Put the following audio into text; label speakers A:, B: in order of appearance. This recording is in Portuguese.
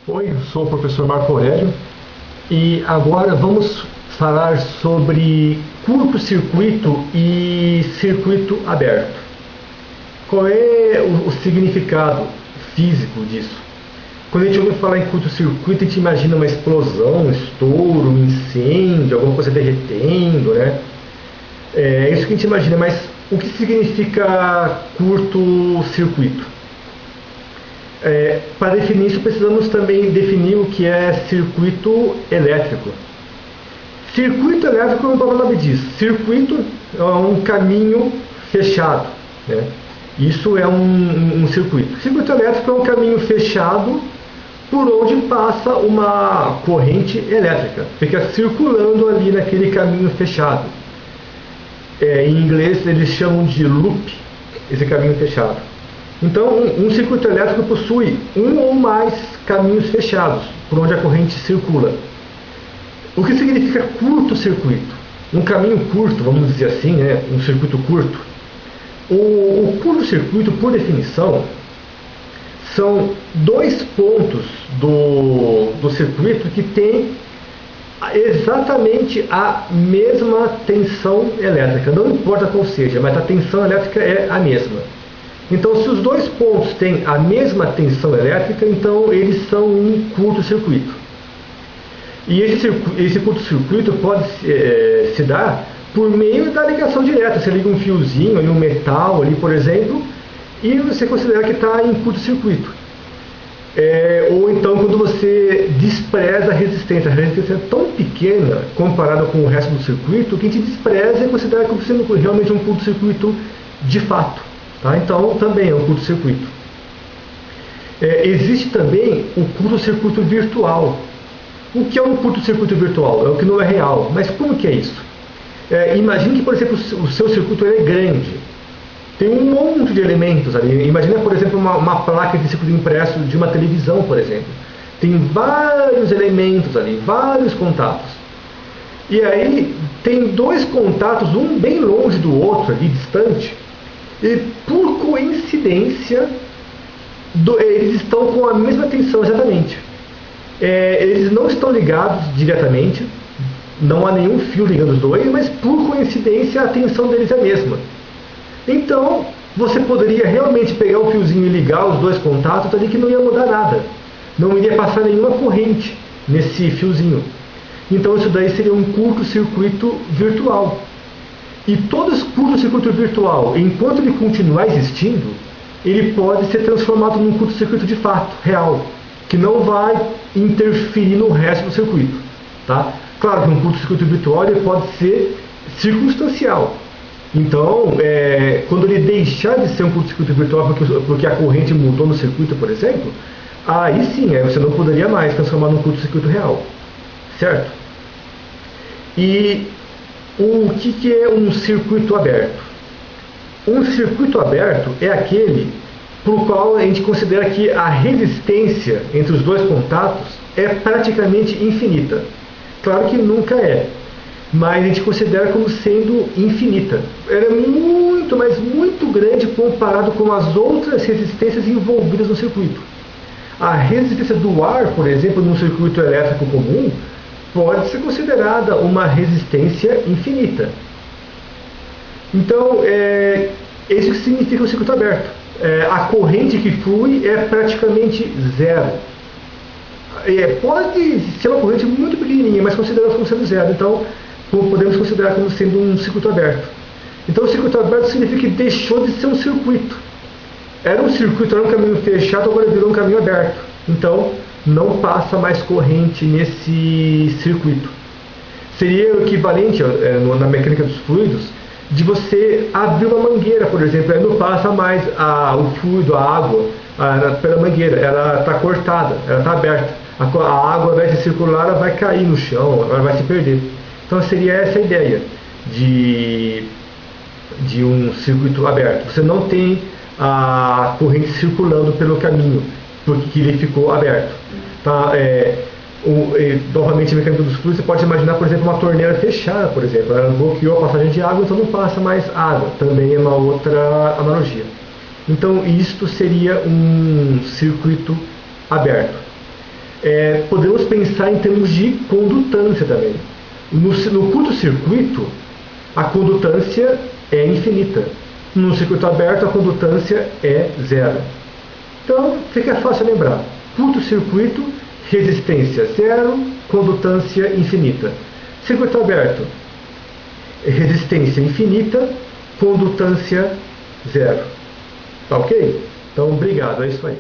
A: Oi, eu sou o professor Marco Aurélio e agora vamos falar sobre curto-circuito e circuito aberto. Qual é o significado físico disso? Quando a gente ouve falar em curto-circuito, a gente imagina uma explosão, um estouro, um incêndio, alguma coisa derretendo, né? É isso que a gente imagina, mas o que significa curto-circuito? Para definir isso, precisamos também definir o que é circuito elétrico. Circuito elétrico, como o próprio nome diz, circuito é um caminho fechado, né? Isso é um circuito. Circuito elétrico é um caminho fechado por onde passa uma corrente elétrica. Fica circulando ali naquele caminho fechado. Em inglês eles chamam de loop, esse caminho fechado. Então, um circuito elétrico possui um ou mais caminhos fechados, por onde a corrente circula. O que significa curto-circuito? Um caminho curto, vamos dizer assim, né? Um circuito curto. O curto-circuito, por definição, são dois pontos do circuito que têm exatamente a mesma tensão elétrica. Não importa qual seja, mas a tensão elétrica é a mesma. Então, se os dois pontos têm a mesma tensão elétrica, então eles são um curto-circuito. E esse curto-circuito pode se dar por meio da ligação direta. Você liga um fiozinho, um metal ali, por exemplo, e você considera que está em curto-circuito. Ou então quando você despreza a resistência é tão pequena comparada com o resto do circuito que a gente despreza e considera como sendo realmente um curto-circuito de fato. Tá? Então também é um curto-circuito. Existe também o curto-circuito virtual. O que é um curto-circuito virtual? É o que não é real. Mas como que é isso? Imagine que, por exemplo, o seu circuito é grande. Tem um monte de elementos ali. Imagina, por exemplo, uma placa de circuito impresso de uma televisão, por exemplo. Tem vários elementos ali, vários contatos. E aí tem dois contatos, um bem longe do outro, ali, distante. E por coincidência, eles estão com a mesma tensão exatamente. Eles não estão ligados diretamente, não há nenhum fio ligando os dois, mas por coincidência a tensão deles é a mesma. Então, você poderia realmente pegar um fiozinho e ligar os dois contatos ali que não ia mudar nada. Não iria passar nenhuma corrente nesse fiozinho. Então, isso daí seria um curto-circuito virtual. E todo esse curto-circuito virtual, enquanto ele continuar existindo, ele pode ser transformado num curto-circuito de fato, real, que não vai interferir no resto do circuito. Tá? Claro que um curto-circuito virtual ele pode ser circunstancial. Então, quando ele deixar de ser um curto-circuito virtual porque a corrente mudou no circuito, por exemplo, aí sim, você não poderia mais transformar num curto-circuito real. Certo? E o que é um circuito aberto? Um circuito aberto é aquele por qual a gente considera que a resistência entre os dois contatos é praticamente infinita. Claro que nunca é, mas a gente considera como sendo infinita. Ela é muito, mas muito grande comparado com as outras resistências envolvidas no circuito. A resistência do ar, por exemplo, num circuito elétrico comum, pode ser considerada uma resistência infinita. Então, isso que significa o circuito aberto. A corrente que flui é praticamente zero. Pode ser uma corrente muito pequenininha, mas consideramos como sendo zero. Então, podemos considerar como sendo um circuito aberto. Então, o circuito aberto significa que deixou de ser um circuito. Era um circuito, era um caminho fechado, agora virou um caminho aberto. Então, não passa mais corrente nesse circuito. Seria o equivalente na mecânica dos fluidos de você abrir uma mangueira, por exemplo, aí não passa mais o fluido, a água pela mangueira, ela está cortada, ela está aberta. A água, ao invés de circular, ela vai cair no chão, ela vai se perder. Então seria essa a ideia de um circuito aberto. Você não tem a corrente circulando pelo caminho, porque ele ficou aberto. Tá? Novamente, a mecânica dos fluidos, você pode imaginar, por exemplo, uma torneira fechada, por exemplo. Ela bloqueou a passagem de água, então não passa mais água. Também é uma outra analogia. Então, isto seria um circuito aberto. podemos pensar em termos de condutância também. No curto-circuito, a condutância é infinita. No circuito aberto, a condutância é zero. Então, fica fácil lembrar. Curto-circuito, resistência zero, condutância infinita. Circuito aberto, resistência infinita, condutância zero. Tá ok? Então, obrigado. É isso aí.